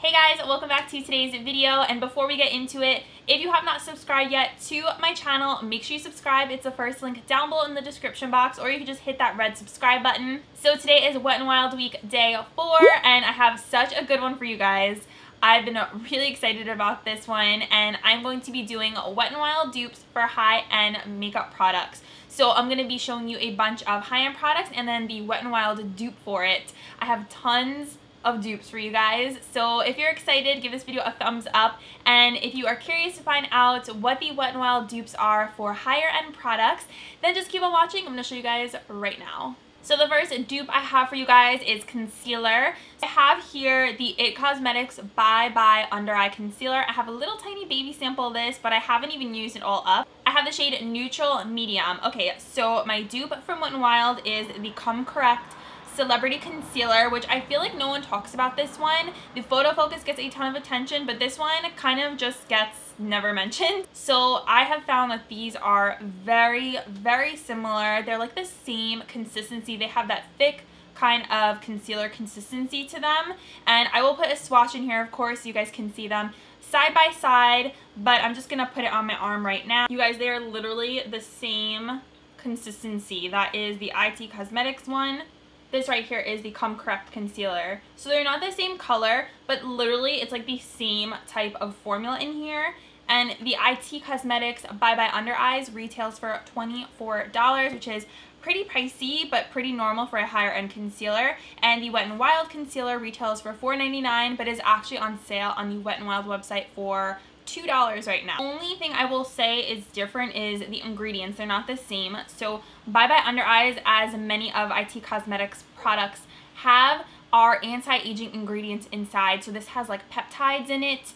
Hey guys, welcome back to today's video, and before we get into it, if you have not subscribed yet to my channel, make sure you subscribe. It's the first link down below in the description box, or you can just hit that red subscribe button. So today is Wet n Wild Week Day 4, and I have such a good one for you guys. I've been really excited about this one, and I'm going to be doing Wet n Wild dupes for high-end makeup products. So I'm going to be showing you a bunch of high-end products and then the Wet n Wild dupe for it. I have tons of dupes for you guys, so if you're excited, give this video a thumbs up, and if you are curious to find out what the Wet n Wild dupes are for higher end products, then just keep on watching. I'm going to show you guys right now. So the first dupe I have for you guys is concealer. I have here the IT Cosmetics Bye Bye Under Eye Concealer. I have a little tiny baby sample of this, but I haven't even used it all up. I have the shade Neutral Medium. Okay, so my dupe from Wet n Wild is the Come Correct Celebrity Concealer, which I feel like no one talks about this one. The PHOTOFOCUS gets a ton of attention, but this one kind of just gets never mentioned. So I have found that these are very, very similar. They're like the same consistency. They have that thick kind of concealer consistency to them. And I will put a swatch in here, of course, so you guys can see them side by side, but I'm just gonna put it on my arm right now. You guys, they are literally the same consistency. That is the IT Cosmetics one. This right here is the Come Correct Concealer. So they're not the same color, but literally it's like the same type of formula in here. And the IT Cosmetics Bye Bye Under Eyes retails for $24, which is pretty pricey, but pretty normal for a higher end concealer. And the Wet n Wild concealer retails for $4.99, but is actually on sale on the Wet n Wild website for $2 right now. Only thing I will say is different is the ingredients. They're not the same. So Bye Bye Under Eyes, as many of IT Cosmetics products have, are anti-aging ingredients inside. So this has like peptides in it,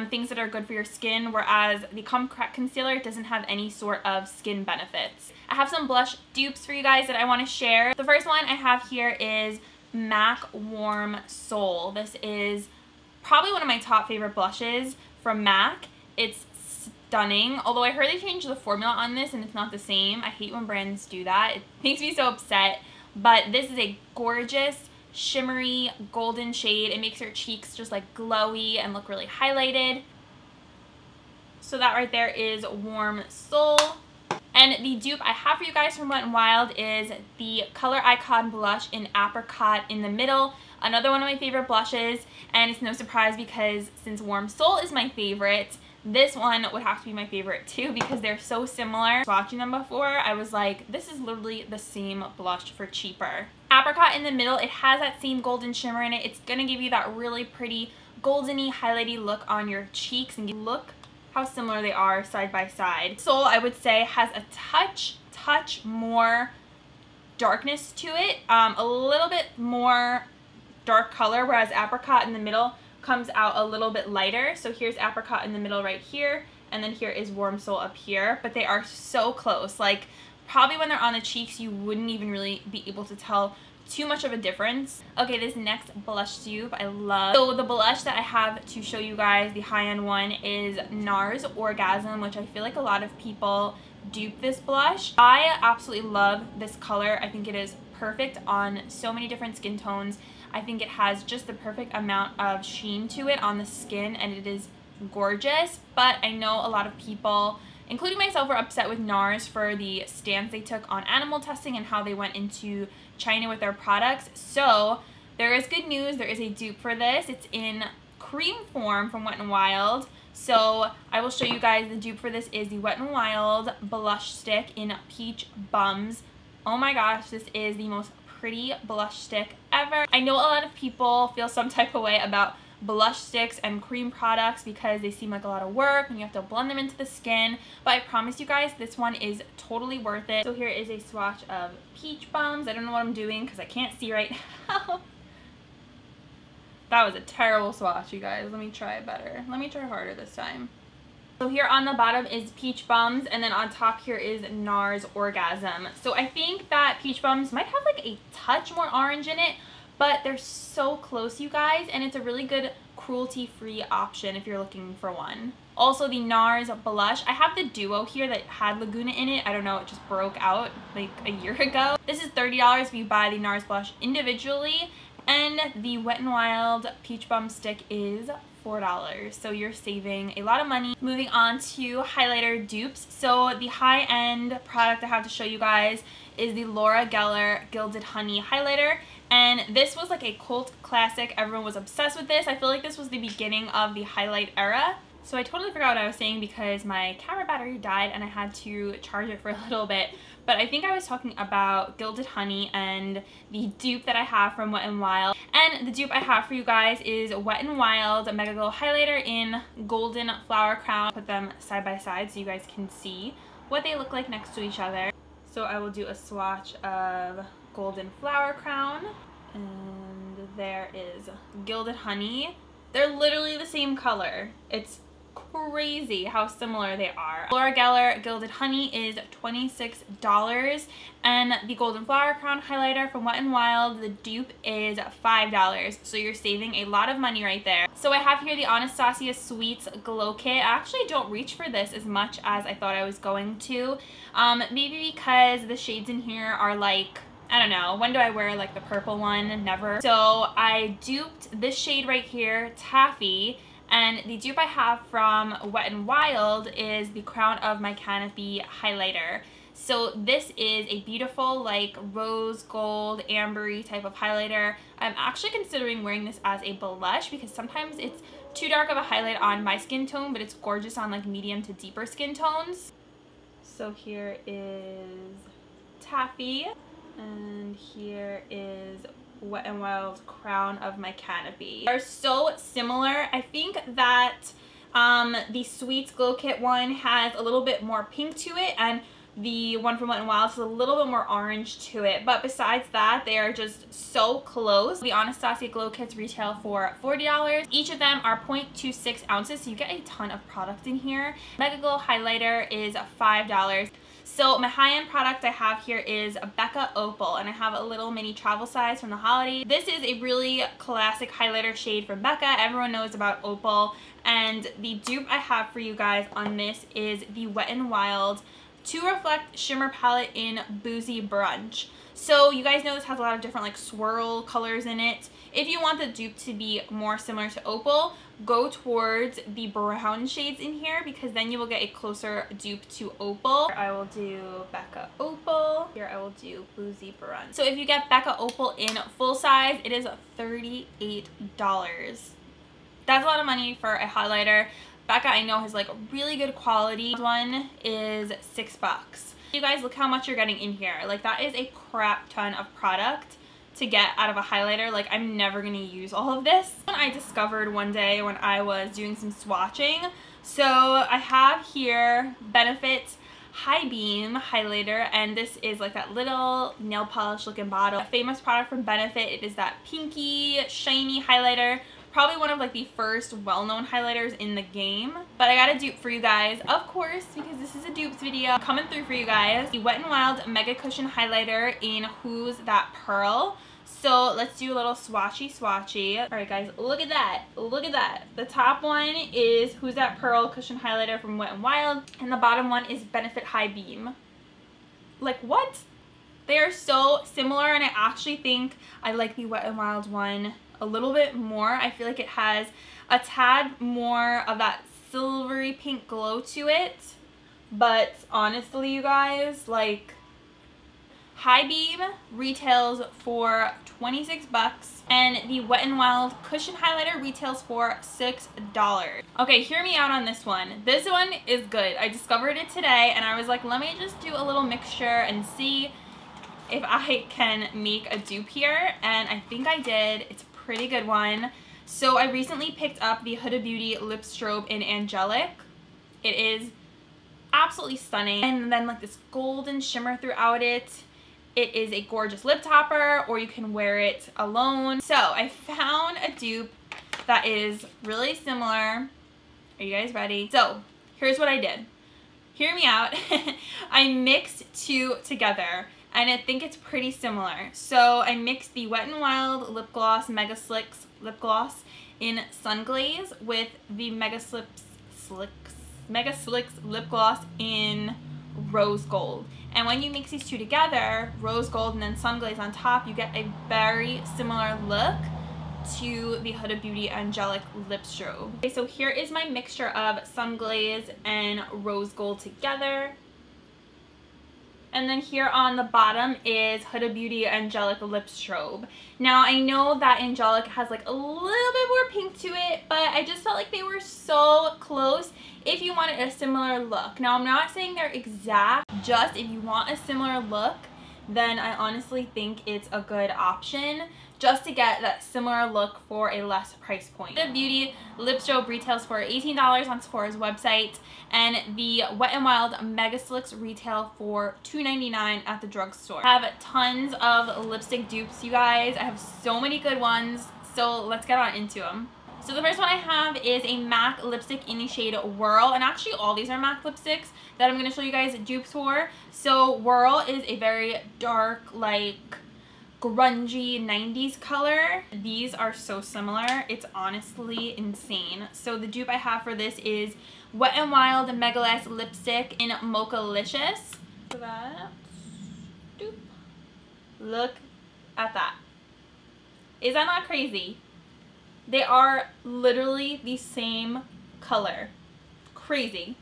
things that are good for your skin, whereas the Come Correct Concealer doesn't have any sort of skin benefits. I have some blush dupes for you guys that I want to share. The first one I have here is MAC Warm Soul. This is probably one of my top favorite blushes from MAC. It's stunning, although I heard they changed the formula on this and it's not the same. I hate when brands do that. It makes me so upset, but this is a gorgeous shimmery golden shade. It makes your cheeks just like glowy and look really highlighted. So that right there is Warm Soul. And the dupe I have for you guys from Wet n Wild is the Color Icon Blush in Apricot in the Middle. Another one of my favorite blushes, and it's no surprise because since Warm Soul is my favorite, this one would have to be my favorite too because they're so similar. Watching them before, I was like, this is literally the same blush for cheaper. Apricot in the Middle, it has that same golden shimmer in it. It's gonna give you that really pretty goldeny, highlighty look on your cheeks, and look how similar they are side by side. Soul, I would say, has a touch more darkness to it, a little bit more dark color, whereas Apricot in the Middle comes out a little bit lighter. So here's Apricot in the Middle right here, and then here is Warm Soul up here, but they are so close. Like, probably when they're on the cheeks, you wouldn't even really be able to tell too much of a difference. Okay, this next blush dupe I love. So the blush that I have to show you guys, the high-end one, is NARS Orgasm, which I feel like a lot of people dupe this blush. I absolutely love this color. I think it is perfect on so many different skin tones. I think it has just the perfect amount of sheen to it on the skin, and it is gorgeous. But I know a lot of people, including myself, were upset with NARS for the stance they took on animal testing and how they went into China with their products. So there is good news. There is a dupe for this. It's in cream form from Wet n Wild. So I will show you guys the dupe for this is the Wet n Wild blush stick in Peach Bums. Oh my gosh, this is the most pretty blush stick ever. I know a lot of people feel some type of way about blush sticks and cream products because they seem like a lot of work and you have to blend them into the skin, but I promise you guys this one is totally worth it. So here is a swatch of Peach Bums. I don't know what I'm doing because I can't see right now. That was a terrible swatch, you guys. Let me try it better. Let me try harder this time. So here on the bottom is Peach Bums, and then on top here is NARS Orgasm. So I think that Peach Bums might have like a touch more orange in it, but they're so close, you guys, and it's a really good cruelty-free option if you're looking for one. Also, the NARS blush. I have the duo here that had Laguna in it. I don't know, it just broke out like a year ago. This is $30 if you buy the NARS blush individually, And the Wet n Wild Peach Bum Stick is $4, so you're saving a lot of money. Moving on to highlighter dupes. So the high-end product I have to show you guys is the Laura Geller Gilded Honey highlighter, and this was like a cult classic. Everyone was obsessed with this. I feel like this was the beginning of the highlight era. So I totally forgot what I was saying because my camera battery died and I had to charge it for a little bit. But I think I was talking about Gilded Honey and the dupe that I have from Wet n Wild. And the dupe I have for you guys is Wet n Wild Mega Glow Highlighter in Golden Flower Crown. Put them side by side so you guys can see what they look like next to each other. So I will do a swatch of Golden Flower Crown. And there is Gilded Honey. They're literally the same color. It's crazy how similar they are. Laura Geller Gilded Honey is $26, and the Golden Flower Crown highlighter from Wet n Wild, the dupe, is $5, so you're saving a lot of money right there. So I have here the Anastasia Sweets Glow Kit. I actually don't reach for this as much as I thought I was going to, maybe because the shades in here are like, I don't know, when do I wear like the purple one? Never. So I duped this shade right here, Taffy, and the dupe I have from Wet n Wild is the Crown of My Canopy highlighter. So this is a beautiful like rose gold ambery type of highlighter. I'm actually considering wearing this as a blush because sometimes it's too dark of a highlight on my skin tone, but it's gorgeous on like medium to deeper skin tones. So here is Taffy, and here is Wet n Wild Crown of My Canopy. They're so similar. I think that the Sweets Glow Kit one has a little bit more pink to it, and the one from Wet n Wild has a little bit more orange to it. But besides that, they are just so close. The Anastasia Glow Kits retail for $40. Each of them are 0.26 ounces, so you get a ton of product in here. Mega Glow highlighter is $5. So my high-end product I have here is Becca Opal, and I have a little mini travel size from the holiday. This is a really classic highlighter shade from Becca. Everyone knows about Opal, and the dupe I have for you guys on this is the Wet n Wild To Reflect Shimmer Palette in Boozy Brunch. So you guys know this has a lot of different like swirl colors in it. If you want the dupe to be more similar to Opal, go towards the brown shades in here because then you will get a closer dupe to Opal. Here I will do Becca Opal. Here I will do Boozy Brunch. So if you get Becca Opal in full size, it is $38. That's a lot of money for a highlighter. Becca I know has like really good quality. This one is $6. You guys, look how much you're getting in here. Like that is a crap ton of product to get out of a highlighter. Like I'm never gonna use all of this. One I discovered one day when I was doing some swatching. So I have here Benefit High Beam highlighter, and this is like that little nail polish looking bottle. A famous product from Benefit. It is that pinky shiny highlighter. Probably one of like the first well-known highlighters in the game. But I got a dupe for you guys, of course, because this is a dupes video coming through for you guys. The Wet n Wild Mega Cushion highlighter in Who's That Pearl. So let's do a little swatchy. All right guys, look at that. Look at that. The top one is Who's That Pearl Cushion highlighter from Wet n Wild, and the bottom one is Benefit High Beam. Like what? They are so similar, and I actually think I like the Wet n Wild one a little bit more. I feel like it has a tad more of that silvery pink glow to it, but honestly you guys, like High Beam retails for $26 and the Wet n Wild Cushion highlighter retails for $6. Okay, hear me out on this one. This one is good. I discovered it today and I was like, let me just do a little mixture and see if I can make a dupe here, and I think I did. It's a pretty good one. So I recently picked up the Huda Beauty Lip Strobe in Angelic. It is absolutely stunning, and then like this golden shimmer throughout it. It is a gorgeous lip topper, or you can wear it alone. So I found a dupe that is really similar. Are you guys ready? So here's what I did. Hear me out. I mixed two together, and I think it's pretty similar. So I mixed the Wet n Wild Lip Gloss Megaslicks Lip Gloss in Sunglaze with the Megaslicks Lip Gloss in Rose Gold. And when you mix these two together, rose gold and then Sunglaze on top, you get a very similar look to the Huda Beauty Angelic Lip Strobe. Okay, so here is my mixture of Sunglaze and rose gold together. And then here on the bottom is Huda Beauty Angelic Lip Strobe. Now I know that Angelic has like a little bit more pink to it, but I just felt like they were so close if you wanted a similar look. Now I'm not saying they're exact, just if you want a similar look, then I honestly think it's a good option just to get that similar look for a less price point. The Beauty Lip Strobe retails for $18 on Sephora's website, and the Wet n Wild MEGASLICKS retail for $2.99 at the drugstore. I have tons of lipstick dupes, you guys. I have so many good ones, so let's get on into them. So the first one I have is a MAC lipstick in the shade Whirl, and actually all these are MAC lipsticks that I'm going to show you guys dupes for. So Whirl is a very dark, like grungy 90s color. These are so similar, it's honestly insane. So the dupe I have for this is Wet n Wild MEGALAST lipstick in MEGALISH. That dupe. Look at that. Is that not crazy? They are literally the same color. Crazy.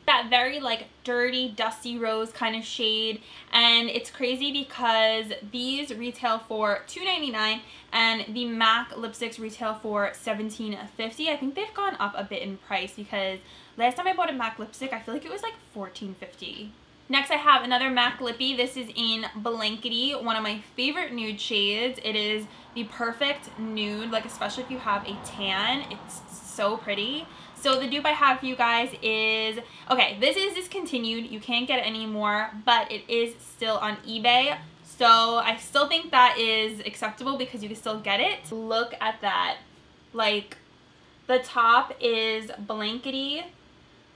That very like dirty, dusty rose kind of shade, and it's crazy because these retail for $2.99 and the MAC lipsticks retail for $17.50. I think they've gone up a bit in price because last time I bought a MAC lipstick, I feel like it was like $14.50. Next I have another MAC lippy. This is in Blankety, one of my favorite nude shades. It is the perfect nude, like especially if you have a tan. It's so pretty. So the dupe I have for you guys is, okay, this is discontinued. You can't get it anymore, but it is still on eBay. So I still think that is acceptable because you can still get it. Look at that. Like, the top is Blankety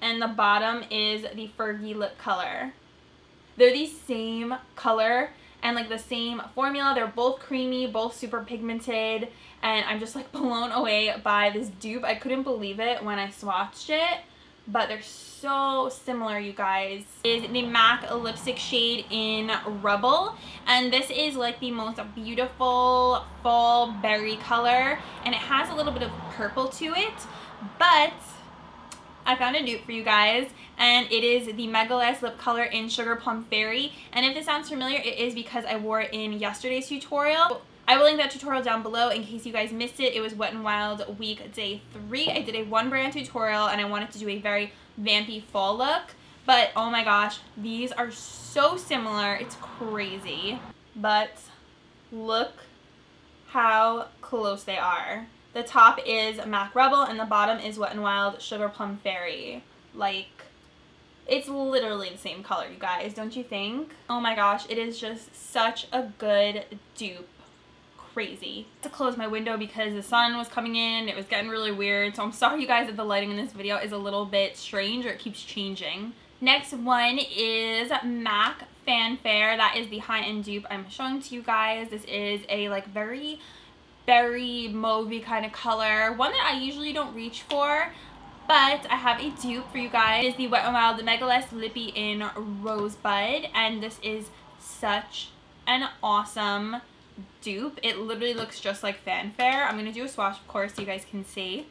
and the bottom is the Fergie lip color. They're the same color and like the same formula. They're both creamy, both super pigmented, and I'm just like blown away by this dupe. I couldn't believe it when I swatched it, but they're so similar, you guys. Is the MAC lipstick shade in Rebel, and this is like the most beautiful fall berry color, and it has a little bit of purple to it, but I found a dupe for you guys, and it is the MEGALAST lip color in Sugar Plum Fairy. And if this sounds familiar, it is because I wore it in yesterday's tutorial. I will link that tutorial down below in case you guys missed it. It was Wet n Wild week day 3. I did a one brand tutorial and I wanted to do a very vampy fall look. But oh my gosh, these are so similar. It's crazy. But look how close they are. The top is MAC Rebel and the bottom is Wet n Wild Sugar Plum Fairy. Like, it's literally the same color, you guys, don't you think? Oh my gosh, it is just such a good dupe. Crazy. I had to close my window because the sun was coming in. It was getting really weird, so I'm sorry you guys that the lighting in this video is a little bit strange or it keeps changing. Next one is MAC Fanfare. That is the high-end dupe I'm showing to you guys. This is a like very berry mauvey kind of color, one that I usually don't reach for, but I have a dupe for you guys. It is the Wet n Wild MEGALAST Lippy in Rosebud, and this is such an awesome dupe. It literally looks just like Fanfare. I'm going to do a swatch, of course, so you guys can see.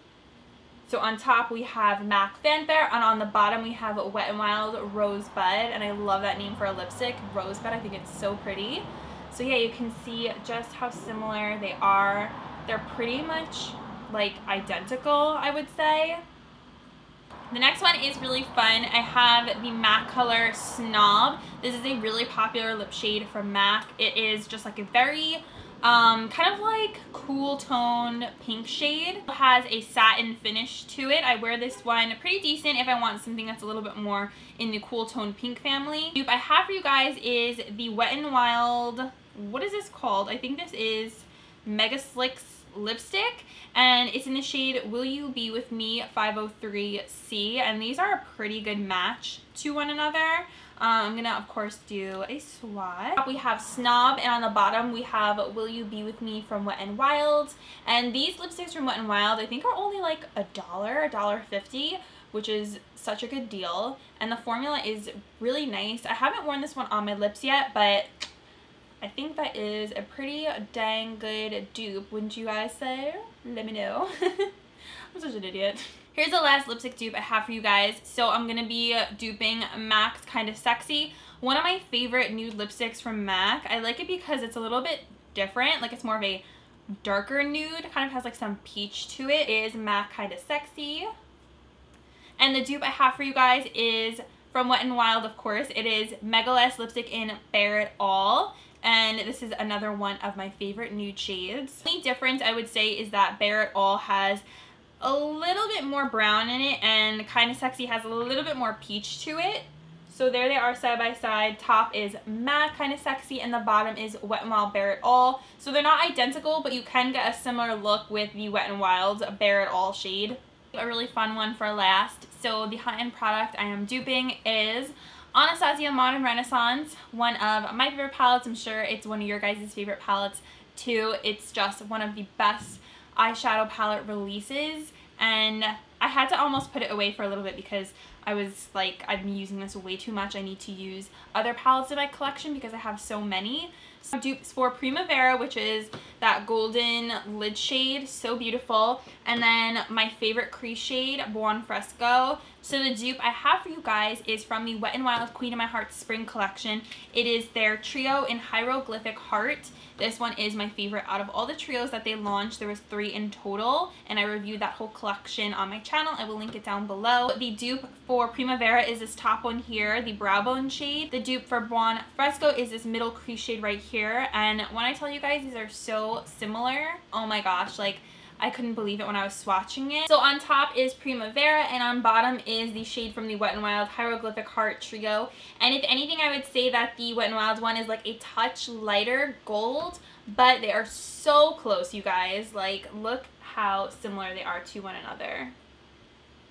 So on top we have MAC Fanfare, and on the bottom we have Wet n Wild Rosebud, and I love that name for a lipstick, Rosebud. I think it's so pretty. So yeah, you can see just how similar they are. They're pretty much like identical, I would say. The next one is really fun. I have the MAC color Snob. This is a really popular lip shade from MAC. It is just like a very kind of like cool tone pink shade. It has a satin finish to it. I wear this one pretty decent if I want something that's a little bit more in the cool tone pink family. The dupe I have for you guys is the Wet n Wild, what is this called? I think this is MEGASLICKS lipstick, and it's in the shade Will You Be With Me 503C, and these are a pretty good match to one another. I'm gonna of course do a swatch. We have Snob, and on the bottom we have Will You Be With Me from Wet n Wild, and these lipsticks from Wet n Wild I think are only like $1, $1.50, which is such a good deal. And the formula is really nice. I haven't worn this one on my lips yet, but I think that is a pretty dang good dupe, wouldn't you guys say? Let me know. I'm such an idiot. Here's the last lipstick dupe I have for you guys. So I'm going to be duping MAC's Kinda Sexy. One of my favorite nude lipsticks from MAC. I like it because it's a little bit different. Like, it's more of a darker nude. Kind of has like some peach to it. It is MAC Kinda Sexy. And the dupe I have for you guys is from Wet n Wild, of course. It is MEGALAST lipstick in Bare It All. And this is another one of my favorite nude shades. The only difference I would say is that Bare It All has a little bit more brown in it, and Kinda Sexy has a little bit more peach to it. So there they are side by side. Top is MAC Kinda Sexy and the bottom is Wet n Wild Bare It All. So they're not identical, but you can get a similar look with the Wet n Wild's Bare It All shade. A really fun one for last. So the high-end product I am duping is Anastasia Modern Renaissance, one of my favorite palettes. I'm sure it's one of your guys' favorite palettes too. It's just one of the best eyeshadow palette releases, and I had to almost put it away for a little bit because I was like, I've been using this way too much. I need to use other palettes in my collection because I have so many. So dupes for Primavera, which is that golden lid shade, so beautiful. And then my favorite crease shade, Buon Fresco. So the dupe I have for you guys is from the Wet n Wild Queen of My Heart Spring Collection. It is their trio in Hieroglyphic Heart. This one is my favorite out of all the trios that they launched. There was 3 in total, and I reviewed that whole collection on my channel. I will link it down below. The dupe for Primavera is this top one here, the Brow Bone shade. The dupe for Buon Fresco is this middle crease shade right here. And when I tell you guys these are so similar, oh my gosh, like, I couldn't believe it when I was swatching it. So on top is Primavera, and on bottom is the shade from the Wet n Wild Hieroglyphic Heart trio. And if anything, I would say that the Wet n Wild one is like a touch lighter gold, but they are so close, you guys. Like, look how similar they are to one another.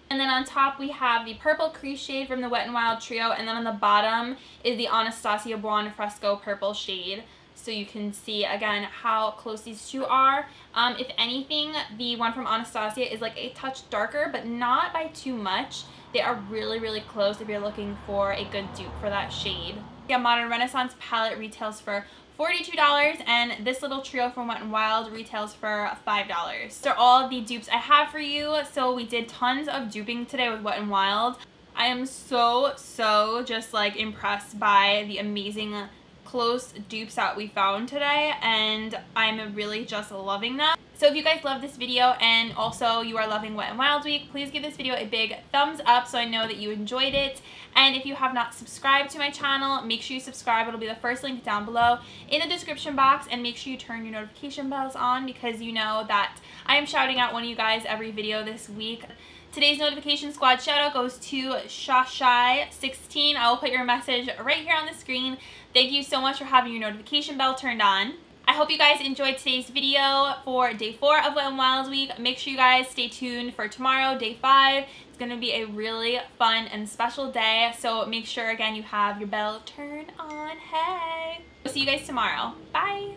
And then on top we have the purple crease shade from the Wet n Wild trio, and then on the bottom is the Anastasia Buon Fresco purple shade. So you can see again how close these two are. If anything, the one from Anastasia is like a touch darker, but not by too much. They are really, really close if you're looking for a good dupe for that shade. The Modern Renaissance palette retails for $42, and this little trio from Wet n Wild retails for $5. These are all the dupes I have for you. So we did tons of duping today with Wet n Wild. I am so just like impressed by the amazing close dupes that we found today, and I'm really just loving them. So if you guys love this video and also you are loving Wet n Wild Week, please give this video a big thumbs up so I know that you enjoyed it. And if you have not subscribed to my channel, make sure you subscribe. It'll be the first link down below in the description box, and make sure you turn your notification bells on because you know that I am shouting out one of you guys every video this week. Today's notification squad shout out goes to Shashai16. I will put your message right here on the screen. Thank you so much for having your notification bell turned on. I hope you guys enjoyed today's video for day 4 of Wet n Wild Week. Make sure you guys stay tuned for tomorrow, day 5. It's going to be a really fun and special day. So make sure, again, you have your bell turned on. Hey! We'll see you guys tomorrow. Bye!